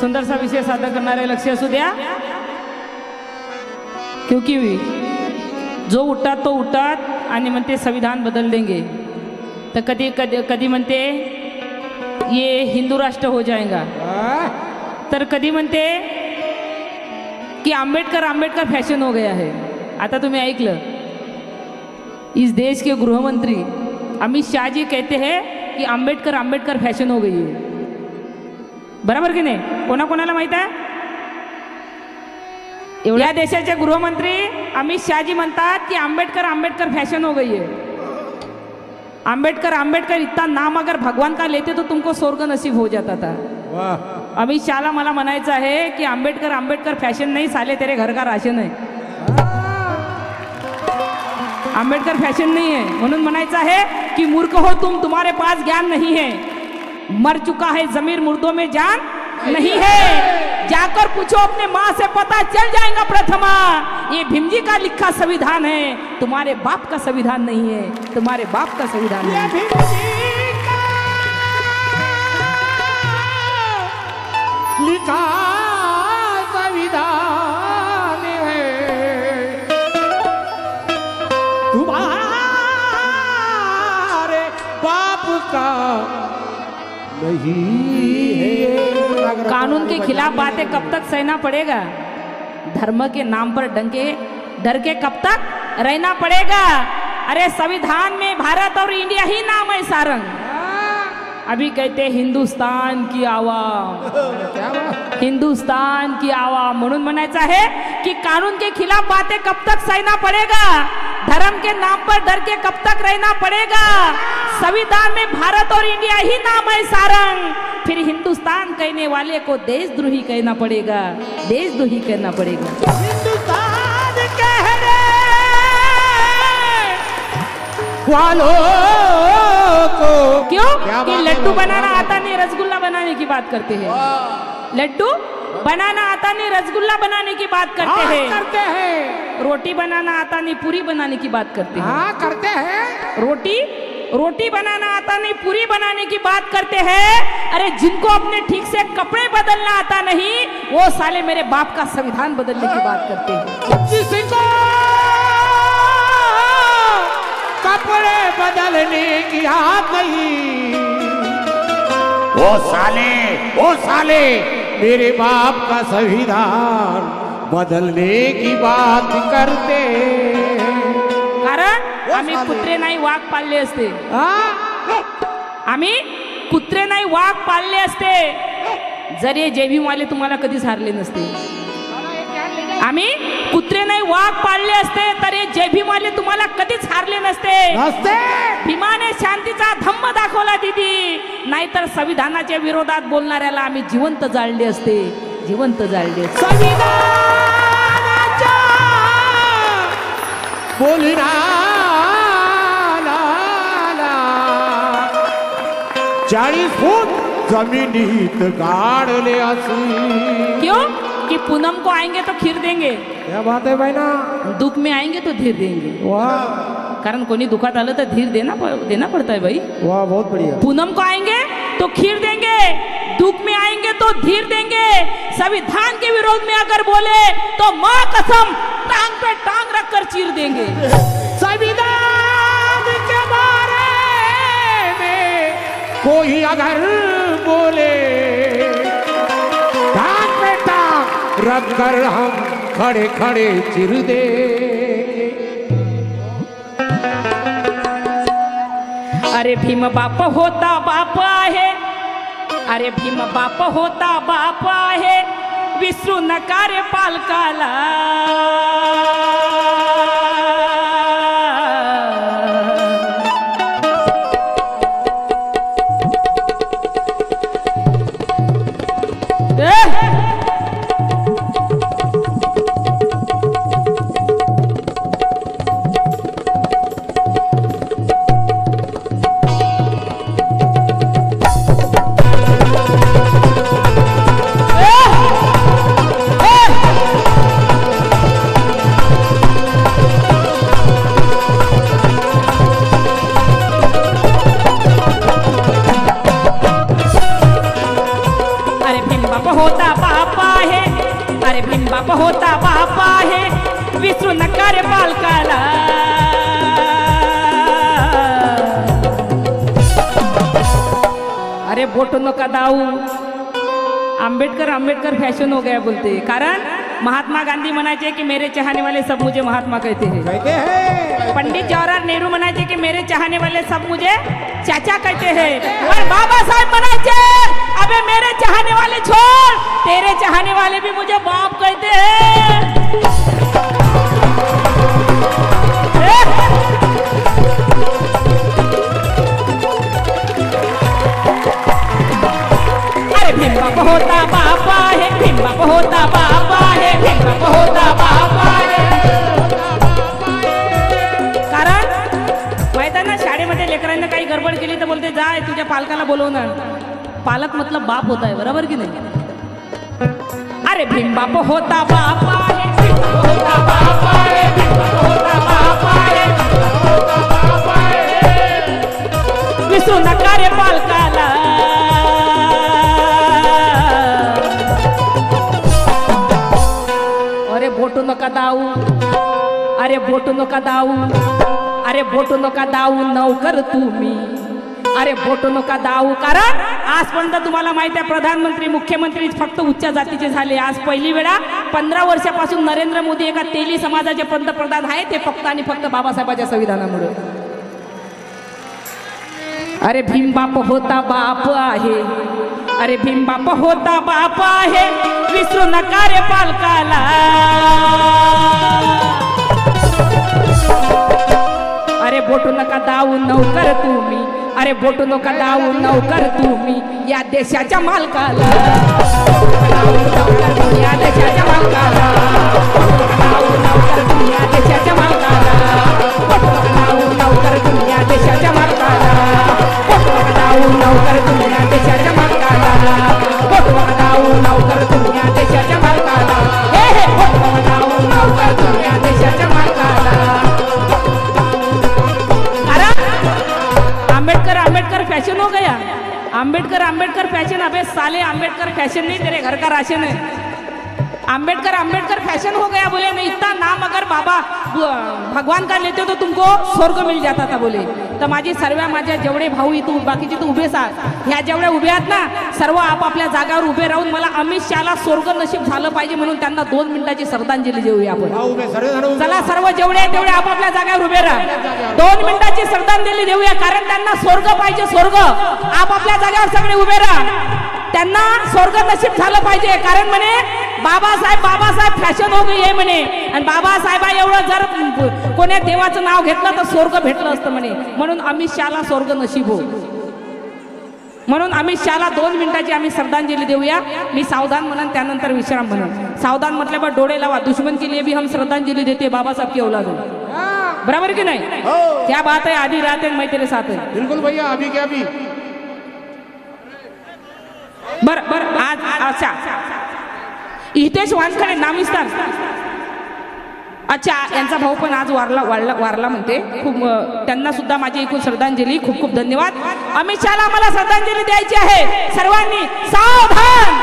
सुंदरसा विषय सादर करणारे लक्ष असू द्या. क्योंकि जो उठतात तो उठतात आणि म्हणते संविधान बदल देंगे, तर कधी कधी कधी म्हणते ये हिंदू राष्ट्र हो जाएगा, तर कधी म्हणते की आंबेडकर फॅशन हो गया है. आता तुम्ही ऐकलं, इस देश के गृहमंत्री अमित शाह जी कहते हैं कि आंबेडकर फॅशन हो गई है. बरोबर की नाही? कोणाकोणाला माहित आहे? एवढ्या देशाचे गृहमंत्री अमित शाह जी म्हणतात की आंबेडकर फॅशन हो गई है. आंबेडकर इतना नाम अगर भगवान का लेते तो तुमको स्वर्ग नसीब हो जाता था. अमित शाहला मला म्हणायचं आहे की आंबेडकर फॅशन नहीं, साले तेरे घर का राशन है. आंबेडकर फॅशन नहीं है म्हणून म्हणायचं आहे कि मूर्ख हो तुम, तुम्हारे पास ज्ञान नहीं है. मर चुका है जमीर, मुर्दों में जान नहीं है. जाकर पूछो अपने माँ से, पता चल जाएगा प्रथमा. ये भीम जी का लिखा संविधान है, तुम्हारे बाप का संविधान नहीं है. तुम्हारे बाप का संविधान है. लिखा संविधान है, तुम्हारे बाप का नहीं है. कानून के खिलाफ बातें कब तक सहना पड़ेगा? धर्म के नाम पर डर के कब तक रहना पड़ेगा? अरे संविधान में भारत और इंडिया ही नाम है सारंग. अभी कहते हिंदुस्तान की आवाम, हिंदुस्तान की आवाम. म्हणून म्हणायचं आहे कि कानून के खिलाफ बातें कब तक सहना पड़ेगा? धर्म के नाम पर डर के कब तक रहना पड़ेगा? संविधान में भारत और इंडिया ही नाम है सारंग. फिर हिंदुस्तान कहने वाले को देशद्रोही कहना पड़ेगा, देशद्रोही कहना पड़ेगा. हिंदुस्तान कहने वालों को क्यों? कि लड्डू बनाना आता नहीं, रसगुल्ला बनाने की बात करते हैं. लड्डू बनाना आता नहीं, रसगुल्ला बनाने की बात करते हैं. रोटी बनाना आता नहीं, पूरी बनाने की बात करते हैं. करते हैं. रोटी बनाना आता नहीं, पूरी बनाने की बात करते हैं. अरे जिनको अपने ठीक से कपड़े बदलना आता नहीं, वो साले मेरे बाप का संविधान बदलने की बात करते हैं. जिसको कपड़े बदलने की आदत नहीं, वो साले मेरे बाप का संविधान बदलने की बात करते. कारण आम्ही कुत्रे नाही वाघ पाळले असते. आम्ही कुत्रे नाही वाघ पाळले असते, जर हे जयभीमवाले तुम्हाला कधीच हारले नसते. आम्ही कुत्रे नाही वाघ पाळले असते तर हे जयभीमवाले तुम्हाला कधीच हारले नसते. भीमाने शांतीचा धम्म दाखवला दीदी, नाहीतर संविधानाच्या विरोधात बोलणाऱ्याला आम्ही जिवंत जाळले असते, जिवंत जाळले. बोलना 40 फूट जमिनीत गाडले असून. क्यों? कि पूनम को आएंगे तो खीर देंगे. क्या बात है बहना. दुख में आएंगे तो धीर देंगे. वाह. कारण कोणी दुखात आलं तर धीर देना पड़ता है भाई. वाह, बहुत बढ़िया. पूनम को आएंगे तो खीर देंगे, दुख में आएंगे तो धीर देंगे. संविधान के विरोध में अगर बोले तो मां कसम टांग पे टांग रखकर चीर देंगे. संविधान के बारे में कोई अगर बोले, टांग पे टांग रखकर हम खड़े खड़े चीर देंगे. अरे भीम बाप होता बाप आहे, अरे भीम बाप होता बाप आहे, विसरू नका रे पालकाला. होता बाप आहे, अरे भीमबाप होता बाप आहे, विसरू नका रे बालकाला. अरे बोट नका दाऊ. आंबेडकर आंबेडकर फॅशन हो गया बोलते, कारण महात्मा गांधी म्हणायचे कि मेरे चाहने वाले सब मुझे महात्मा कहते हैं. पंडित जवाहरलाल नेहरू म्हणायचे कि मेरे चाहने वाले सब मुझे चाचा कहते हैं. और बाबा साहेब म्हणायचे अबे मेरे चाहने वाले छोड़, तेरे चाहने वाले भी मुझे बाप कहते हैं. अरे भीमबाप होता बापा है, भीमबाप होता बापा है, भीमबाप होता बापा है. कारण माहिती आहे ना, शाळेमध्ये लेकरांना काही गडबड केली तर बोलते जाय तुझ्या पालकाला बोलवणार. पालक मतलब बाप होता है, बरोबर की नाही. अरे भीमबाप होता बापा है, भीमबाप होता बापा है, भीमबाप होता बापा है, विसरू नका रे पालकाला. अरे बोटू नका दाऊ, अरे बोटू नका दाऊ, अरे बोटू नका दाऊ नौकर तुम्ही, अरे बोटू नका दाऊ. कारण आजपर्यंत तुम्हाला माहिती आहे प्रधानमंत्री मुख्यमंत्री फक्त उच्च जातीचे झाले. आज पहिली वेळा 15 वर्षापासून नरेंद्र मोदी एका तेली समाजाचे पंतप्रधान आहे, ते फक्त आणि फक्त बाबासाहेबांच्या संविधानामुळे. अरे भीमबाप होता बाप आहे, अरे भीमबाप होता बाप आहे, विसरू नका रे पालकाला. अरे बोटू नका दाऊ नौकर तुम्ही, अरे बोटू नका दाऊ नौकर तुम्ही या देशाच्या मालकाला. या देशाच्या मालकाला, नौकर तुम्ही या देशाच्या मालकाला, नौकर तुम्ही या देशाच्या मालकाला, नौकर तुम्ही या देशाच्या मालकाला, नौकर तुम्ही या देशाच्या मालकाला. हे हे नौकर तुम्ही या देशाच्या मालकाला. आंबेडकर आंबेडकर फैशन हो गया. आंबेडकर आंबेडकर फैशन. अबे साले आंबेडकर फैशन नहीं, तेरे घर का राशन है. आंबेडकर आंबेडकर फैशन हो गया बोले. नहीं इतना नाम अगर बाबा भगवान का लेते हो तो तुमको स्वर्ग मिल जाता था बोले. तर माझी सर्व माझ्या जेवढे भाऊ इथं बाकीचे तू उभे ह्या जेवढ्या उभे आहेत ना, सर्व आपापल्या जागावर उभे राहून मला अमित शहाला स्वर्ग नशीब झालं पाहिजे म्हणून त्यांना 2 मिनिटाची श्रद्धांजली देऊया आपण. चला सर्व जेवढे आहेत तेवढे आपापल्या जागावर उभे राहा. 2 मिनिटाची श्रद्धांजली देऊया, कारण त्यांना स्वर्ग पाहिजे. स्वर्ग आपापल्या जागावर सगळे उभे राहा. त्यांना स्वर्ग नशीब झालं पाहिजे, कारण म्हणे बाबासाहेब फॅशन हो गई आहे म्हणे. आणि बाबासाहेबा एवढं जर कोण्या देवाचं नाव घेतलं तर स्वर्ग भेटलं असतं म्हणे. म्हणून अमित शहाला स्वर्ग नशीब हो, म्हणून अमित शहाला 2 मिनिटाची आम्ही श्रद्धांजली देऊया. मी सावधान म्हणून त्यानंतर विश्राम म्हणून. सावधान म्हटल्यावर डोळे लावा. दुश्मन के लिए भी हम श्रद्धांजली देते, बाबासाहेब की औलाद है. बराबर की नहीं? क्या बात है. आधी रात है मैं तेरे साथ है. बिल्कुल भैया, अभी क्या अभी. बर आज अच्छा हितेश वानखडे नामिस्तार. अच्छा यांचा भाऊ पण आज वारला म्हणते. खूप त्यांना सुद्धा माझी एकूण श्रद्धांजली. खूप खूप धन्यवाद. अमित शहाला आम्हाला श्रद्धांजली द्यायची आहे. सर्वांनी सावधान.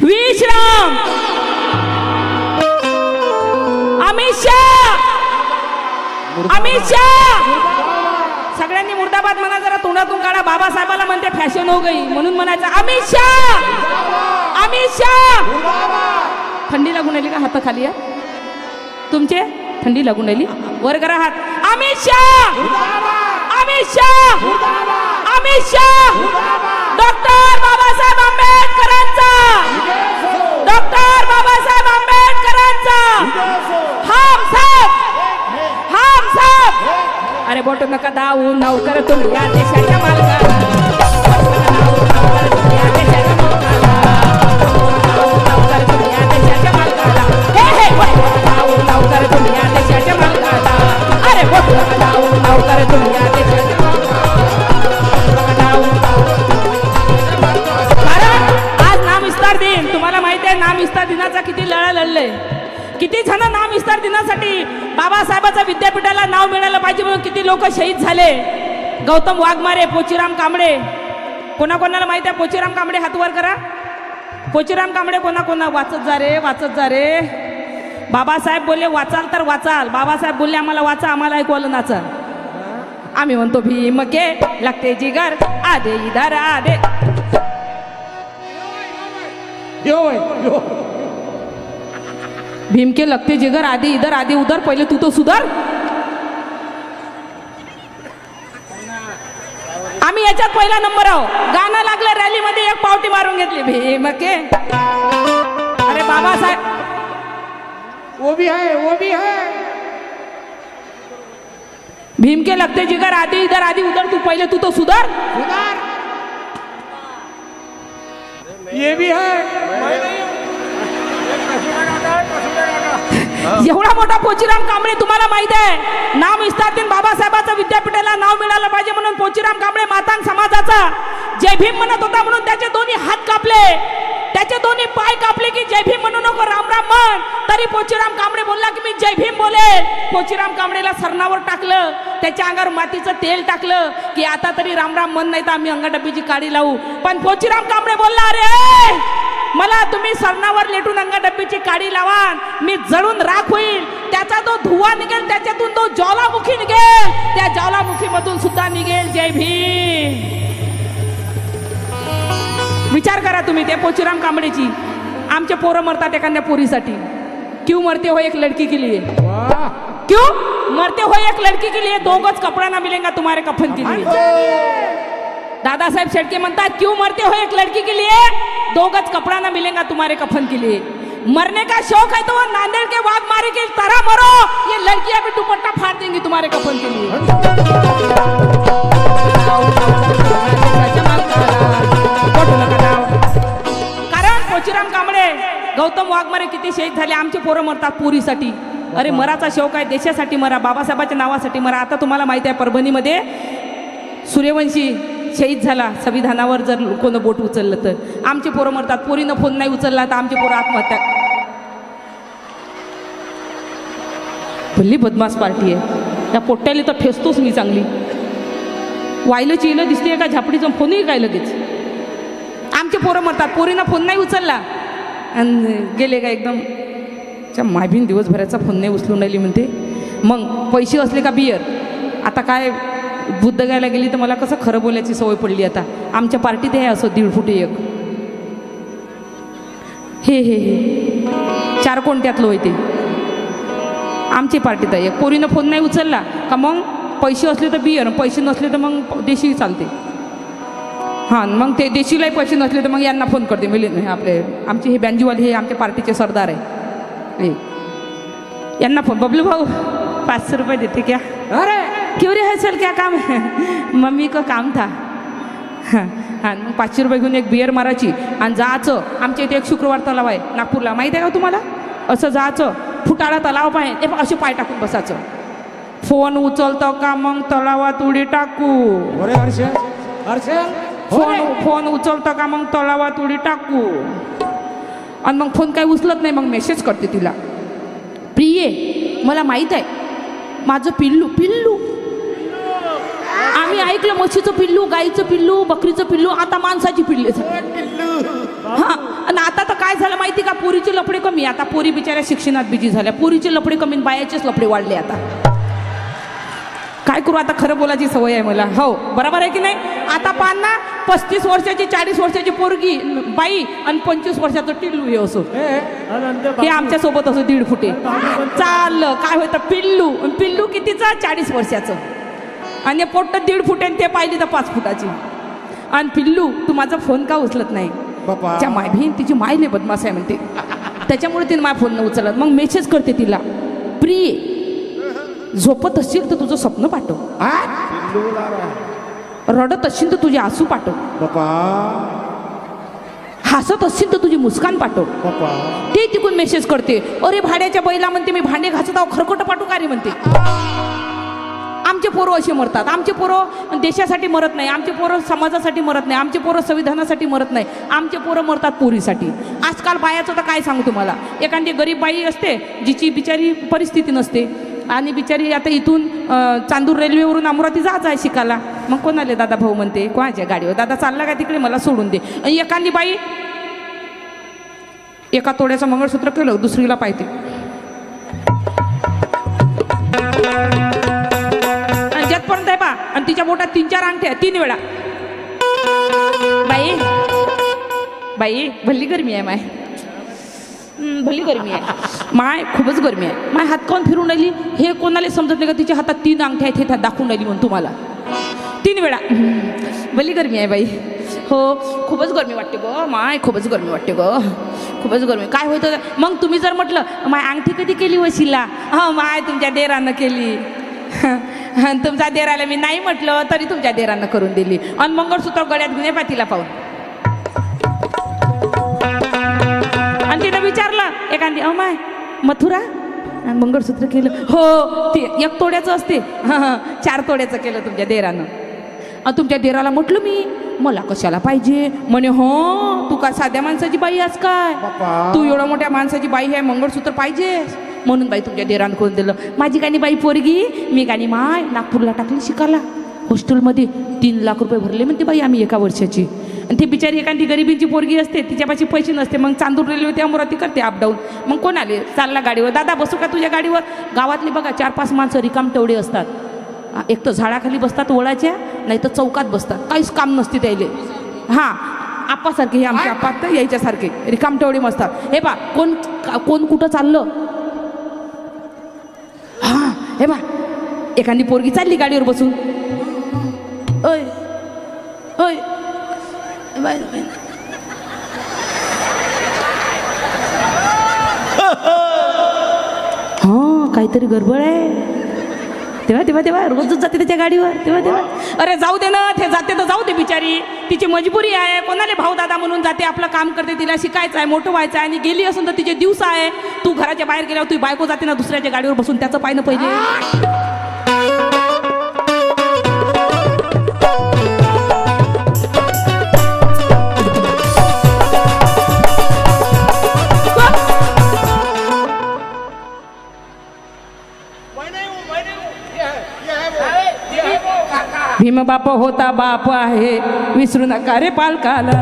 विश्राम. अमित शाह, अमित शाह. सगळ्यांनी मुर्दाबाद म्हणा जरा, तोंडातून काढा. बाबासाहेबाला म्हणते फॅशन हो गई म्हणून म्हणायचं अमित शाह, अमित शाह. थंडी लागून राहिली का? हात खाली आहे तुमचे. थंडी लागून राहिली, वर करा हात. अमित शाह, अमित शाह, अमित शाह. डॉक्टर बाबासाहेब आंबेडकरांचा, डॉक्टर बाबासाहेब आंबेडकरांचा. हम सब, हम सब. अरे बोट नका दाऊ नौकर तुम्ही या देशाच्या मालकाला. नौकर तुम्ही या देशाच्या मालकाला. हे हे नौकर तुम्ही या देशाच्या मालकाला. अरे बोट नका दाऊ नौकर तुम्ही या देशाच्या नामविस्तार दिन. तुम्हाला माहिती आहे नामविस्तार दिनाचा किती लढा लढले. किती जण नामविस्तार दिनासाठी बाबासाहेबाचा बाबासाहेबाचं विद्यापीठाला नाव मिळालं पाहिजे म्हणून किती लोक शहीद झाले. गौतम वाघमारे, पोचीराम कांबळे. कोणाकोणाला माहिती आहे पोचीराम कांबळे? हात वर करा. पोचीराम कांबळे कोणा वाचत जा रे, वाचत जा रे. बाबासाहेब बोलले वाचाल तर वाचाल. बाबासाहेब बोलले आम्हाला वाचा, आम्हाला ऐकवलं नाचा. आम्ही म्हणतो भीम के लगते जिगर आधे इधर आधे. भीम के लगते जिगर आधे इधर आधे उधर. पहिले तू तो सुधर. आम्ही याच्यात पहिला नंबर आहो. गाणं लागलं रॅलीमध्ये एक पावटी मारून घेतली भीम के. अरे बाबासाहेब वो भी है. भीम के लगते जिगर आधे इधर आधे उधर. तू पहिले तू तो सुधर. ये भी है. एवढा मोठा पोचीराम कांबळे तुम्हाला माहित आहे. नाव विस्तारतील बाबासाहेबांचं विद्यापीठाला नाव मिळालं पाहिजे म्हणून पोचीराम कांबळे मातांग समाजाचा जय भीम म्हणत होता म्हणून त्याचे दोन्ही हात कापले, त्याचे दोन्ही पाय कापले की जय भीम म्हणू नको, राम राम म्हण. तरी पोचीराम कांबळे बोलला की मी जय भीम बोलेल. पोचीराम कांबळेला सरणावर टाकलं, त्याच्या अंगावर मातीचं तेल टाकलं की आता तरी राम राम म्हण, नाही तर आम्ही अंगाडब्बीची काडी लावू. पण पोचीराम कांबळे बोलला अरे मला तुम्ही सरणावर लेटून अंगाडब्बीची काडी लावा, मी जळून राख होईल. त्याचा तो धुवा निघेल, त्याच्यातून तो ज्वालामुखी निघेल, त्या ज्वालामुखीमधून सुद्धा निघेल जय भीम. विचार करा तुम्ही ते पोचीराम कांबळेची. आमचे पोरं मरतात एखाद्या पोरीसाठी. क्यों मरते हो एक लड़की के लिए? क्यों मरते हो एक लड़की के लिए? दो गज कपड़ा ना मिलेगा तुम्हारे कफन के लिए. दादासाहेब शेटके म्हणतात क्यों मरते हो एक लड़की के लिए? दो गज कपड़ा ना मिलेगा तुम्हारे कफन के लिए. मरने का शौक है तो वो नांदेड़ के वाघमारे की तरह मरो, ये लड़कियां भी दुपट्टा फाड़ देंगी तुम्हारे कफन के लिए. कारण पोचीराम कांबळे, गौतम वाघमारे किती शहीद झाले. आमचे पोरं मरतात पोरीसाठी. अरे मराचा शौक आहे, देशासाठी मरा, बाबासाहेबांच्या नावासाठी मरा. आता तुम्हाला माहिती आहे परभणीमध्ये सूर्यवंशी शहीद झाला. संविधानावर जर कोणं बोट उचललं तर आमचे पोरं मरतात. पोरीनं फोन नाही उचलला तर आमचे पोरं आत्महत्या. भल्ली बदमाश पार्टी आहे. या पोट्ट्याला तर ठेचतोच मी चांगली. वायलं चिलं दिसते का झापडीचं फोनही काय लगेच. आमचे पोरं मरतात, पोरीनं फोन नाही उचलला आणि गेले का एकदम मायभीन दिवसभराचा फोन नाही उचलून राहिली म्हणते. मग पैसे असले का बियर. आता काय बुद्ध गायला गेली तर मला कसं खरं बोलायची सवय पडली आता. आमच्या पार्टीत हे असं 1.5 फुटे एक हे 4 कोणत्यातलं होय ते आमची पार्टीत आहे. एक पोरीनं फोन नाही उचलला का मग पैसे असले तर बियर, पैसे नसले तर मग देशी चालते. हां मग ते देशीलाही पैसे नसले तर मग यांना फोन करते. मिळेल आपले आमचे हे बँजूवाले हे आमच्या पार्टीचे सरदार आहे. यांना फोन, बबलू भाऊ 500 रुपये देते क्या? अरे क्यों रे है सर क्या काम है? मम्मी को काम था. हां मग 500 रुपये घेऊन एक बियर मारायची आणि जायचं. आमच्या इथे एक शुक्रवार तलाव आहे नागपूरला, माहिती आहे का तुम्हाला? असं जायचं, फुटाळा तलाव पाय, ते असे पाय टाकून बसायचं. फोन उचलतो का मग तलावात उडी टाकू. फोन उचलतो का मग तलावात उडी टाकू. आणि मग फोन काही उचलत नाही, मग मेसेज करते तिला, प्रिये मला माहीत आहे माझं पिल्लू पिल्लू. आम्ही ऐकलं म्हशीचं पिल्लू, गाईचं पिल्लू, बकरीचं पिल्लू, आता माणसाची पिल्ले. हां आणि आता तर काय झालं माहिती का, पोरीचे लफडे कमी. आता पोरी बिचाऱ्या शिक्षणात बिजी झाल्या. पोरीचे लफडे कमी, बायाचेच लफडे वाढले. आता काय करू, आता खरं बोलायची सवय आहे मला. हो बरोबर आहे की नाही. आता पान ना 35 वर्षाची 40 वर्षाची पोरगी बाई आणि 25 वर्षाचं टिल्लू हे असो. हे आमच्या सोबत असो 1.5 फुटे चाललं. काय होतं पिल्लू, पिल्लू कितीचं? 40 वर्षाचं. आणि पोट्ट 1.5 फुटे, ते पाहिली तर 5 फुटाची. आणि पिल्लू तू माझा फोन का उचलत नाही? त्या माय बहीण तिची माय लय बदमाश आहे म्हणते, त्याच्यामुळे तिने माझा फोन न उचलत. मग मेसेज करते तिला, प्रिय झोपत असशील तर तुझं स्वप्न पाठव, रडत असशील तर तुझे आसू पाठव, हसत असशील तर तुझी मुस्कान पाठव. ते तिकून मेसेज करते. अरे भाड्याच्या बैला म्हणते मी भांडे घासत आहो, खरकट पाठवू का रे म्हणते. आमचे पोरं असे मरतात. आमचे पोरं देशासाठी मरत नाही, आमचे पोरं समाजासाठी मरत नाही, आमचे पोरं संविधानासाठी मरत नाही, आमचे पोरं मरतात पोरीसाठी. आजकाल बायाचं तर काय सांगू तुम्हाला. एखादी गरीब बाई असते जिची बिचारी परिस्थिती नसते, आणि बिचारी आता इथून चांदूर रेल्वेवरून अमरावती जायचं आहे शिकायला. मग कोणाले दादा भाऊ म्हणते कोणाच्या गाडीवर दादा चालला का तिकडे मला सोडून दे. आणि एखादी बाई एका तोड्याचं मंगळसूत्र केलं दुसरीला पाहिजे आणि जतपर्यंत आहे बा आणि तिच्या बोटात 3-4 अंगठ्या 3 वेळा. बाई बाई भल्ली गरमी आहे माय भल्ली गरमी आहे माय खूपच गरमी आहे माय. हात कोण फिरून राहिली हे कोणाला समजत नाही का तिच्या हातात 3 अंगठ्या आहेत हे दाखवून राहिली म्हणून तुम्हाला 3 वेळा. भल्ली गरमी आहे बाई. हो खूपच गरमी वाटते गो माय खूपच गरमी वाटते गो खूपच गरमी. काय होतं मग तुम्ही जर म्हटलं माय अंगठी कधी केली वशिला हा माय तुमच्या देरानं केली. तुमच्या देराला मी नाही म्हटलं तरी तुमच्या देरानं करून दिली आणि मंगळसूत्र गळ्यात घेऊन ये पातीला पाहून. आणि तिनं विचारलं एखादी माय मथुरा मंगळसूत्र केलं हो ते 1 तोड्याचं असते. हां 4 तोड्याचं केलं तुमच्या देरानं. आणि तुमच्या देराला म्हटलं मी मला कशाला पाहिजे म्हणे हो तू काय साध्या माणसाची बाई आहेस काय तू एवढ्या मोठ्या माणसाची बाई आहे मंगळसूत्र पाहिजे म्हणून बाई तुमच्या देरानं करून दिलं. माझी गाणी बाई पोरगी मी गाणी माय नागपूरला टाकली शिकायला हॉस्टेलमध्ये 3 लाख रुपये भरले म्हणते बाई आम्ही एका वर्षाची. आणि ती बिचारी एखादी गरिबीची पोरगी असते तिच्यापाशी पैसे नसते मग चांदूर रेल्वे ते अमरावती करते अपडाऊन. मग कोण आले चालला गाडीवर दादा बसू का तुझ्या गाडीवर. गावातली बघा 4-5 माणसं रिकाम तेवढे असतात. एक तर झाडाखाली बसतात वळाच्या नाही तर चौकात बसतात काहीच काम नसते त्याले. हां आप्पासारखे हे आमचे आप्पा तर यायच्यासारखे रिकाम तेवढे मसतात. हे बा कोण कुठं चाललं हां हे बा एखादी पोरगी चालली गाडीवर बसून ओय ओय हां काहीतरी गडबड आहे तेव्हा रोजच जाते त्याच्या गाडीवर तेव्हा अरे जाऊ दे ना ते जाते तर जाऊ दे बिचारी तिची मजबुरी आहे. कोणाला भाऊ दादा म्हणून जाते आपलं काम करते तिला शिकायचं आहे मोठं व्हायचं आहे आणि गेली असून तर तिचे दिवस आहे. तू घराच्या बाहेर गेल्यावर तुझी बायको जाते ना दुसऱ्याच्या गाडीवर बसून त्याचं पाहिलं पहिले. भीम बाप होता बाप आहे विसरू नका रे पालकाला.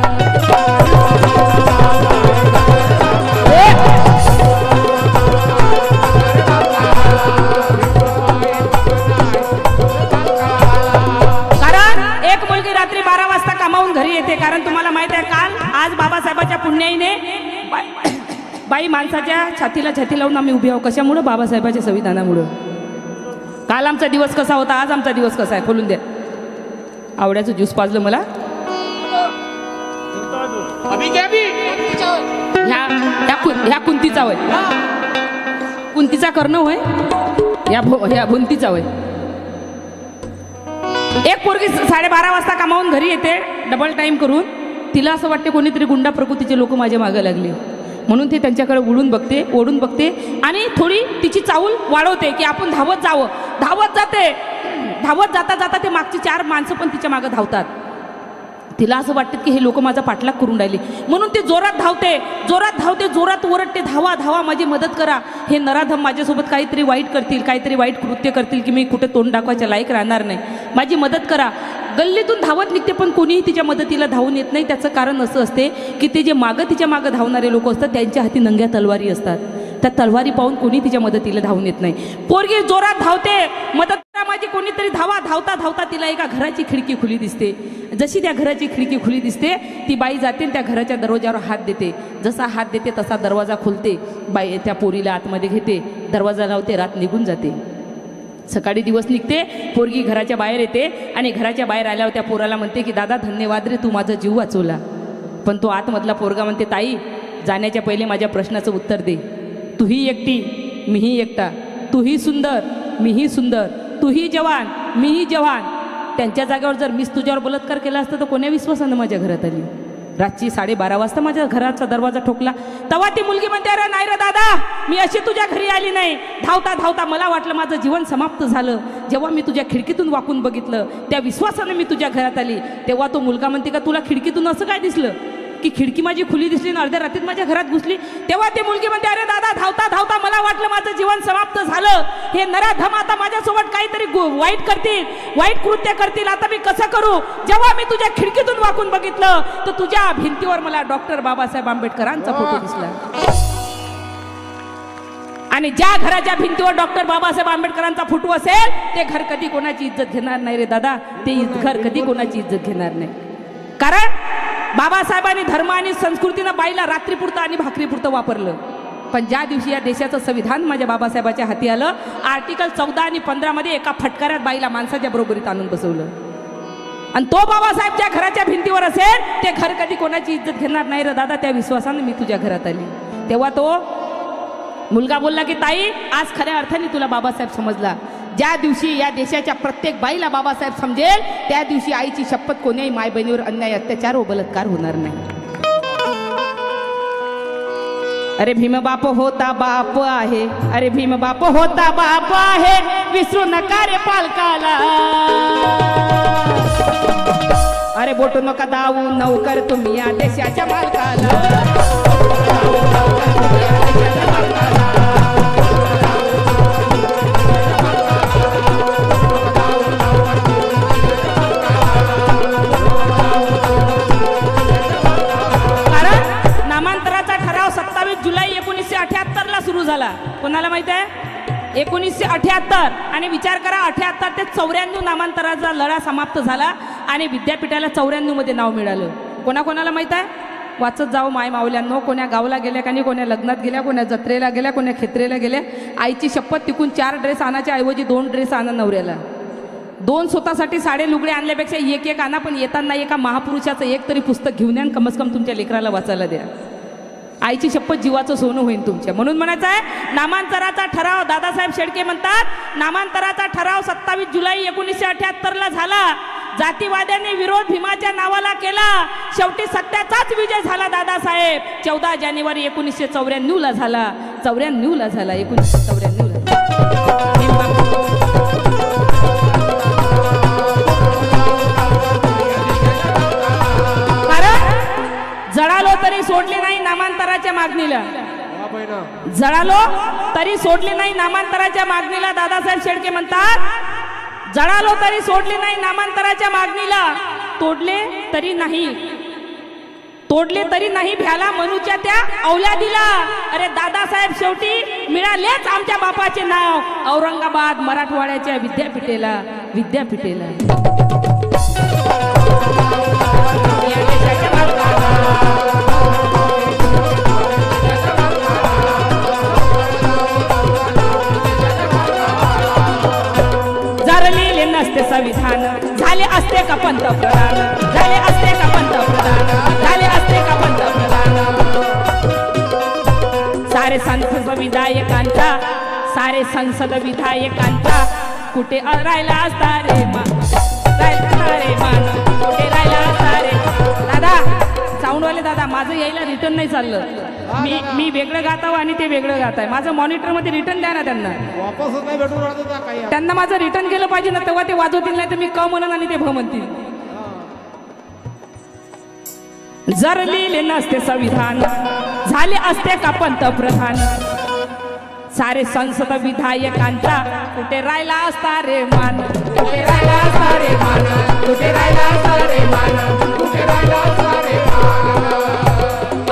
कारण एक मुलगी रात्री 12 वाजता कामावून घरी येते. कारण तुम्हाला माहित आहे काल आज बाबासाहेबाच्या पुण्याईने बाई माणसाच्या छातीला छाती लावून आम्ही उभी आहोत. कशामुळं बाबासाहेबाच्या संविधानामुळं. काल आमचा दिवस कसा होता आज आमचा दिवस कसा आहे खोलून द्या. आवड्याचं ज्यूस पाजलं मला ह्या कुंतीचा होय कुंतीचा करणं होय ह्या भुंतीचा होय. एक पोरगी 12:30 वाजता कामावून घरी येते डबल टाइम करून. तिला असं वाटते कोणीतरी गुंडा प्रकृतीचे लोक माझ्या मागे लागले म्हणून ते त्यांच्याकडे ओढून बघते आणि थोडी तिची चाऊल वाढवते की आपण धावत जावं. धावत जाता ते मागची 4 माणसं पण तिच्या मागे धावतात. तिला असं वाटतं की हे लोक माझा पाठलाग करून राहिले म्हणून ती जोरात धावते जोरात ओरडते धावा माझी मदत करा. हे नराधम माझ्यासोबत काहीतरी वाईट करतील काहीतरी वाईट कृत्य करतील की मी कुठे तोंड दाखवायच्या लायक राहणार नाही. माझी मदत करा. गल्लीतून धावत निघते पण कोणीही तिच्या मदतीला धावून येत नाही. त्याचं कारण असं असते की ते जे तिच्या मागं धावणारे लोक असतात त्यांच्या हाती नंग्या तलवारी असतात. त्या तलवारी पाहून कोणी तिच्या मदतीला धावून येत नाही. पोरगी जोरात धावते मदत करा माझी कोणीतरी धावता तिला एका घराची खिडकी खुली दिसते. जशी त्या घराची खिडकी खुली दिसते ती बाई जाते त्या घराच्या दरवाजावर हात देते. जसा हात देते तसा दरवाजा खुलते. बाई त्या पोरीला आतमध्ये घेते दरवाजा लावते रात निघून जाते. सकाळी दिवस निघते पोरगी घराच्या बाहेर येते आणि घराच्या बाहेर आल्यावर त्या पोराला म्हणते की दादा धन्यवाद रे तू माझा जीव वाचवला. पण तो आतमधला पोरगा म्हणते ताई जाण्याच्या पहिले माझ्या प्रश्नाचं उत्तर दे. तूही एकटी मीही एकटा. तूही सुंदर मीही सुंदर. तूही जवान मीही जवान. त्यांच्या जागेवर जर मीच तुझ्यावर बलात्कार केला असता तर कोण्या विश्वासानं माझ्या घरात आली. रात्री 12:30 वाजता माझ्या घराचा दरवाजा ठोकला. तेव्हा ती मुलगी म्हणते अरे नाही रे दादा मी अशी तुझ्या घरी आली नाही. धावता मला वाटलं माझं जीवन समाप्त झालं. जेव्हा मी तुझ्या खिडकीतून वाकून बघितलं त्या विश्वासानं मी तुझ्या घरात आली. तेव्हा तो मुलगा म्हणते का तुला खिडकीतून असं काय दिसलं. की खिडकी माझी खुली दिसली आणि अर्ध्या रात्रीत माझ्या घरात घुसली. तेव्हा ती मुलगी म्हणते, अरे दादा, धावता धावता मला वाटलं माझं जीवन समाप्त झालं. हे नराधम आता माझ्यासोबत काहीतरी वाईट करतील, वाईट कृत्य करतील. आता मी कसं करू? जेव्हा मी तुझ्या खिडकीतून वाकून बघितलं तर तुझ्या भिंतीवर मला डॉक्टर बाबासाहेब आंबेडकरांचा फोटो दिसला. आणि ज्या घराच्या भिंतीवर डॉक्टर बाबासाहेब आंबेडकरांचा फोटो असेल ते घर कधी कोणाची इज्जत घेणार नाही रे दादा. ते घर कधी कोणाची इज्जत घेणार नाही. कारण बाबासाहेबांनी धर्म आणि संस्कृतीनं बाईला रात्रीपुरतं आणि भाकरीपुरतं वापरलं. पण ज्या दिवशी या देशाचं संविधान माझ्या बाबासाहेबाच्या हाती आलं, आर्टिकल 14 आणि 15 मध्ये एका फटकाऱ्यात बाईला माणसाच्या बरोबरीत आणून बसवलं. आणि तो बाबासाहेब ज्या घराच्या भिंतीवर असेल ते घर कधी कोणाची इज्जत घेणार नाही रे दादा. त्या विश्वासाने मी तुझ्या घरात आली. तेव्हा तो मुलगा बोलला की ताई, आज खऱ्या अर्थाने तुला बाबासाहेब समजला. ज्या दिवशी या देशाच्या प्रत्येक बाईला बाबासाहेब समजेल त्या दिवशी आईची शपथ कोण्याही माय बहिणीवर अन्याय, अत्याचार व बलात्कार होणार नाही. अरे भीम बाप होता बाप आहे, अरे भीम बाप होता बाप आहे, विसरू नका रे पालकाला. अरे बोटू नका दाऊ नौकर तुम्ही या देशाच्या मालकाला. नामांतराचा ठराव 27 जुलै 1978 सुरू झाला. कोणाला माहित आहे? 1978. आणि विचार करा, 78 ते 94 नामांतराचा लढा समाप्त झाला आणि विद्यापीठाला 94 मध्ये नाव मिळालं. कोणाकोणाला माहित आहे? वाचत जाऊ माय मावल्यांनो. कोण्या गावाला गेल्या का नाही, कोण्या लग्नात गेल्या, कोण्या जत्रेला गेल्या, कोण्या खेत्रेला गेल्या. आईची शपथ तिकून 4 ड्रेस आणायच्या ऐवजी 2 ड्रेस आणा नवऱ्याला. 2 स्वतःसाठी साडे लुगडे आणल्यापेक्षा एक आणा, पण येताना एका महापुरुषाचं एक तरी पुस्तक घेऊन या, कमस कम तुमच्या लेकराला वाचायला द्या. आईची शपथ जीवाचं सोनं होईल तुमच्या. म्हणून म्हणायचं आहे नामांतराचा ठराव. दादासाहेब शेळके म्हणतात नामांतराचा ठराव 27 जुलै 1978 झाला. जातीवाद्यांनी विरोध भीमाच्या नावाला केला. शेवटी सत्याचाच विजय झाला दादासाहेब. 14 जानेवारी 1994 झाला. 94 झाला. 1994 जळालो तरी सोडले नाही नामांतराच्या मागणीला. जळालो तरी सोडले नाही नामांतराच्या मागणीला. दादासाहेब शेळके म्हणतात जळालो तरी सोडले नाही नामांतराच्या मागणीला. तोडले तरी नाही भ्याला मनूच्या त्या औलादीला. अरे दादासाहेब शेवटी मिळालेच आमच्या बापाचे नाव औरंगाबाद मराठवाड्याच्या विद्यापीठेला. जरलेले नसते संविधान झाले असते का पंतप्रधान, झाले असते का पंतप्रधान, झाले असते का पंतप्रधान. सारे संसद विधायकांचा, सारे संसद विधायकांचा कुठे राहिला असता रे मान, कुठे राहिला असता रे. दादा साऊंडवाले दादा, माझं यायला रिटर्न नाही चाललं. मी वेगळं गाताव आणि ते वेगळं गात आहे. माझं मॉनिटर मध्ये रिटर्न द्या ना त्यांना. वापस नाही भेटून राहतो काही. त्यांना माझं रिटर्न केलं पाहिजे ना, तेव्हा ते वाजवतील. नाही तर मी क म्हणन आणि ते भ म्हणतील. जर लिहिले नसते संविधान झाले असते का पंतप्रधान. सारे संसद विधायकांचा कुठे राहिला असता रे मान, कुठे राहिला असता रे मान, कुठे राहिला असता रे मान, कुठे राहिला असता रे मान.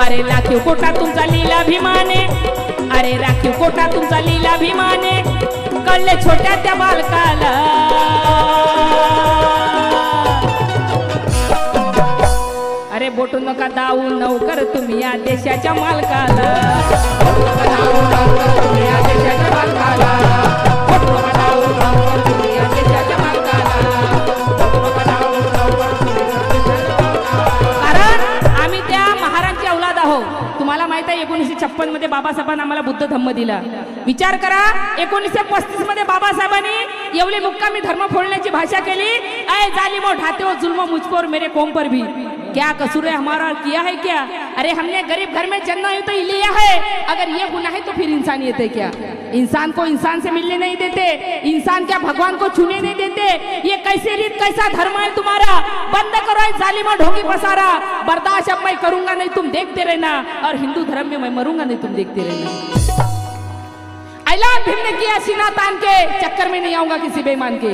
अरे राखीव कोटा तुमचा लीलाभिमाने, अरे राखीव कोटा तुमचा लीलाभिमाने, कळले छोट्या त्या बालकाला. अरे बोटू नका दाऊ नौकर तुम्ही या देशाच्या मालकाला. कारण आम्ही त्या महारांची औलाद आहोत. तुम्हाला माहित आहे 1956 मध्ये बाबासाहेबांनी आम्हाला बुद्ध धम्म दिला. विचार करा 1935 मध्ये बाबासाहेबांनी एवढी मुक्कामी धर्म फोडण्याची भाषा केली. ऐ जालिमो ढाते हो जुल्म मुझकोर मेरे कोम पर भी. क्या कसूर है हमारा, किया है क्या? अरे हमने गरीब घर में जन्म तो लिया है, अगर ये गुनाह है तो फिर इंसानियत है क्या? इंसान को इंसान से मिलने नहीं देते, इंसान क्या भगवान को छूने नहीं देते। ये कैसी रीत, कैसा धर्म है तुम्हारा? बंद करो जालिमा ढोंगी पसारा, बर्दाश्त अब मैं करूंगा नहीं, तुम देखते रहना, और हिंदू धर्म में मैं मरूंगा नहीं, तुम देखते रहना। ऐलान भीम किया सीना तान के, चक्कर में नहीं आऊंगा किसी बेईमान के,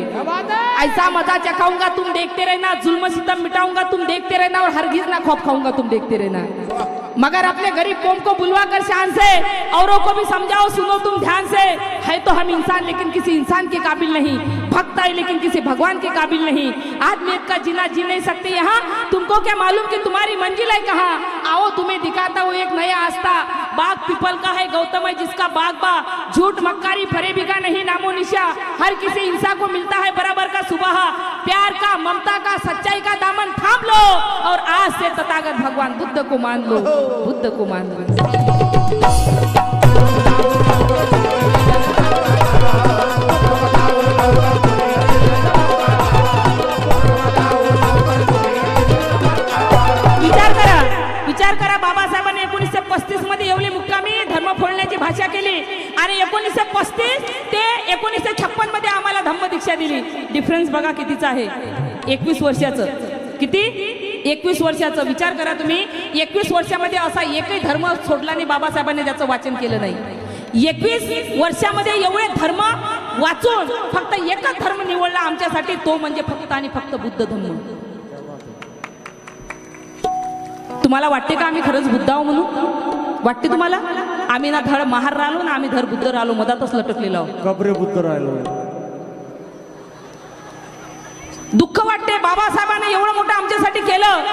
ऐसा मजा चखाऊंगा तुम देखते रहना, जुल्म सितम मिटाऊंगा तुम देखते रहना, और हरगिज ना खौफ खाऊंगा तुम देखते रहना। मगर अपने गरीब कौम को बुलवा कर शान से औरों को भी समझाओ, सुनो तुम ध्यान से, है तो हम इंसान लेकिन किसी इंसान के काबिल नहीं, भक्त है लेकिन किसी भगवान के काबिल नहीं, आदमियत का जीना जी नहीं सकते यहाँ। तुमको क्या मालूम कि तुम्हारी मंजिल है कहाँ? आओ तुम्हें दिखाता हूँ एक नया आस्था, बाग पीपल का है गौतम है जिसका बाग बा, झूठ मक्कारी फरेबी का नहीं नामो निशा, हर किसी इंसान को मिलता है बराबर का सुबह, प्यार का, ममता का, सच्चाई का दामन थाम लो, और आज से तथागत भगवान बुद्ध को मान लो, बुद्ध को मान लो। विचार करा बाबासाहेबांनी 1935 मध्ये येवले मुक्कामी धर्म फोडण्याची भाषा केली, आणि 1935 ते 1956 मध्ये आम्हाला धम्मदीक्षा दिली। डिफरन्स बघा कितीचा आहे, 21 वर्षाचं, किती 21 वर्षाचं। विचार करा तुम्ही, 21 वर्षामध्ये असा एकही धर्म सोडला नाही बाबासाहेबांनी ज्याचं वाचन केलं नाही। 21 वर्षामध्ये एवढे धर्म वाचून फक्त एकच धर्म निवडला आमच्यासाठी, तो म्हणजे फक्त आणि फक्त बुद्ध धर्म। तुम्हाला वाटते का आम्ही खरंच बुद्ध आहो म्हणून? वाटते तुम्हाला? आम्ही ना धड महार राहिलो ना आम्ही धड बुद्ध राहिलो, मधातच लटकलेलो आहोत, कबरे बुद्ध राहिलो। दुःख वाटते, बाबासाहेबांनी एवढं मोठं आमच्यासाठी केलं,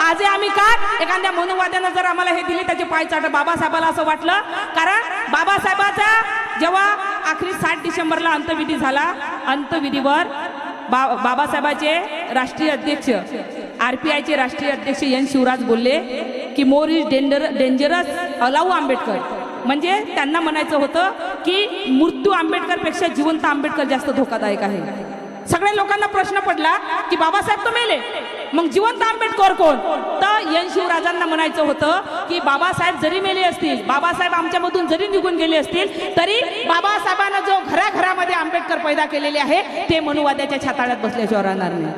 आज आम्ही का एखाद्या मनुवाद्यानं जर आम्हाला हे दिले त्याचे पाय चाट। बाबासाहेबाला असं वाटलं, कारण बाबासाहेबाचा जेव्हा आखरी 7 डिसेंबरला अंत्यविधी झाला, अंत्यविधीवर बाबासाहेबाचे राष्ट्रीय अध्यक्ष, RPIचे राष्ट्रीय अध्यक्ष एन शिवराज बोलले की more is dangerous allow Ambedkar, म्हणजे त्यांना म्हणायचं होतं की मृत्यू आंबेडकर पेक्षा जिवंत आंबेडकर जास्त धोकादायक आहे। सगळ्या लोकांना प्रश्न पडला की बाबासाहेब तो मेले, मग जिवंत आंबेडकर कोण? तर एन शिवराजांना म्हणायचं होतं की बाबासाहेब जरी मेले असतील, बाबासाहेब आमच्यामधून जरी निघून गेले असतील, तरी बाबासाहेबांना जो घराघरामध्ये आंबेडकर पैदा केलेले आहे ते मनुवाद्याच्या छाताळ्यात बसल्याशिवाय राहणार नाही।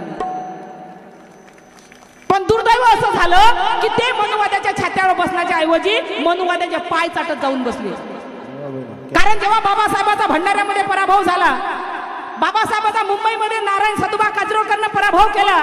पण दुर्दैव असं झालं की ते मनुवाद्याच्या छात्यावर बसण्याच्या ऐवजी मनुवाद्याच्या पाय चाटत जाऊन बसले। कारण जेव्हा बाबासाहेबाचा भंडाऱ्यामध्ये पराभव झाला, बाबासाहेबाचा मुंबईमध्ये नारायण सदुबा काजरोळकरनं पराभव केला,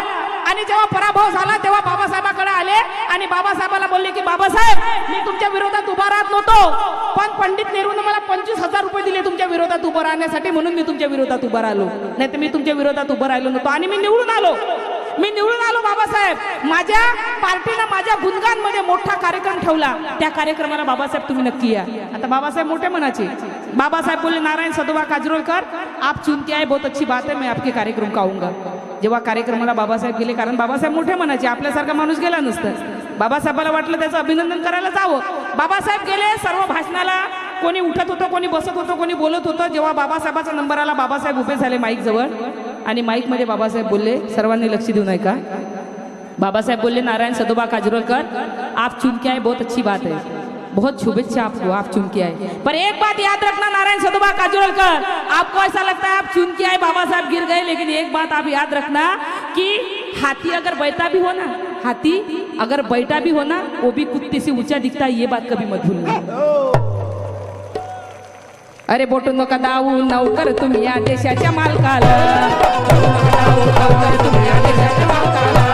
आणि जेव्हा पराभव झाला तेव्हा बाबासाहेबाकडे आले आणि बाबासाहेबाला बोलले की बाबासाहेब मी तुमच्या विरोधात उभा राहत नव्हतो, पण पंडित नेहरूने मला 25,000 रुपये दिले तुमच्या विरोधात उभं राहण्यासाठी, म्हणून मी तुमच्या विरोधात उभा राहिलो, नाही तर मी तुमच्या विरोधात उभं राहिलो नव्हतो, आणि मी निवडून आलो बाबासाहेब। माझ्या पार्टीनं माझ्या गुणगानमध्ये मोठा कार्यक्रम ठेवला, त्या कार्यक्रमाला बाबासाहेब तुम्ही नक्की या। आता बाबासाहेब मोठे मनाचे, बाबासाहेब बोले नारायण सदुबा काजरोळकर आप चुनके आए, बहुत अच्छी बात है, मैं आपके कार्यक्रम का आऊंगा। जेव्हा कार्यक्रमाला बाबासाहेब गेले, कारण बाबासाहेब मोठे मनाचे, आपल्यासारखा माणूस गेला नसतं, बाबासाहेबाला वाटलं त्याचं अभिनंदन करायला जावं। बाबासाहेब गेले, सर्व भाषणाला कोणी उठत होतं, कोणी बसत होतं, कोणी बोलत होतं। जेव्हा बाबासाहेबाचा नंबर आला, बाबासाहेब उभे झाले माईक जवळ, आणि माईक मध्ये बाबासाहेब बोलले, सर्वांनी लक्ष देऊ नये का, बाबासाहेब बोलले नारायण सदुबा काजरोळकर आप चुन के आए, बहुत अच्छी बात है, बहुत शुभेच्छा आपको, आप चुन के आए, पर एक बात याद रखना नारायण सदुबा काजरोळकर, आपको ऐसा लगता है आप चुन के आए, बाबासाहेब गिर गए, लेकिन एक बात आप याद रखना कि हाथी अगर बैठा भी हो ना, हाथी अगर बैठा भी हो ना, वो भी कुत्ते से ऊंचा दिखता है, ये बात कभी मत भूलना। अरे बोटू नका दाऊ नौकर तुम्ही या देशाच्या मालकाला, नौकर तुम्ही या देशाच्या मालकाला।